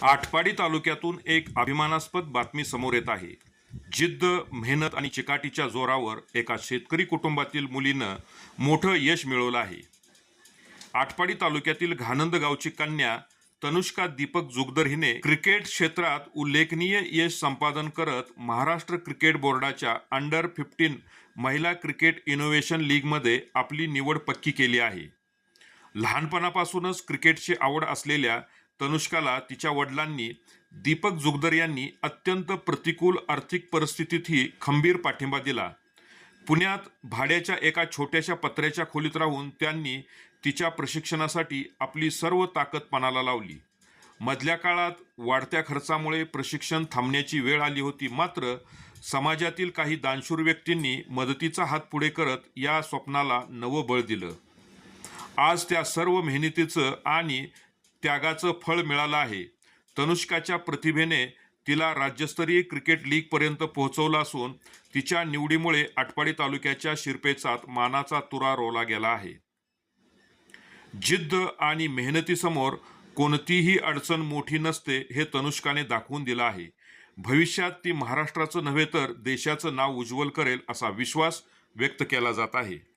आटपाडी तालुक्यातून एक अभिमानास्पद बातमी समोर येत आहे। जिद्द, मेहनत आणि चिकाटीच्या जोरावर एका शेतकरी कुटुंबातील मुलीनं मोठं यश मिळवलं आहे। आटपाडी तालुक्यातील घानंद गावची कन्या तनुष्का दीपक जुगदर हिने क्रिकेट क्षेत्रात उल्लेखनीय यश संपादन करत महाराष्ट्र क्रिकेट बोर्डाच्या अंडर-15 महिला क्रिकेट इनोव्हेशन लीगमध्ये आपली निवड पक्की केली आहे। लहानपणापासूनच क्रिकेटची आवड असलेल्या तनुष्काला तिच्या वडिलांनी दीपक जुगदर यांनी अत्यंत प्रतिकूल आर्थिक परिस्थितीतही खंबीर पाठिंबा दिला। पुण्यात भाड्याच्या एका छोट्याशा पत्र्याच्या खोलीत राहून त्यांनी तिच्या प्रशिक्षणासाठी आपली सर्व ताकद पणाला लावली। मधल्या काळात वाढत्या खर्चामुळे प्रशिक्षण थांबण्याची वेळ आली होती, मात्र समाजातील काही दानशूर व्यक्तींनी मदतीचा हात पुढे करत या स्वप्नाला नवं बळ दिलं। आज त्या सर्व मेहनतीचं आणि त्यागाचं फळ मिळालं आहे। तनुष्काच्या प्रतिभेने तिला राज्यस्तरीय क्रिकेट लीगपर्यंत पोहोचवलं असून तिच्या निवडीमुळे आटपाडी तालुक्याच्या शिरपेचात मानाचा तुरा रोवला गेला आहे। जिद्द आणि मेहनतीसमोर कोणतीही अडचण मोठी नसते हे तनुष्काने दाखवून दिलं आहे। भविष्यात ती महाराष्ट्राचं नव्हे तर देशाचं नाव उज्ज्वल करेल असा विश्वास व्यक्त केला जात आहे।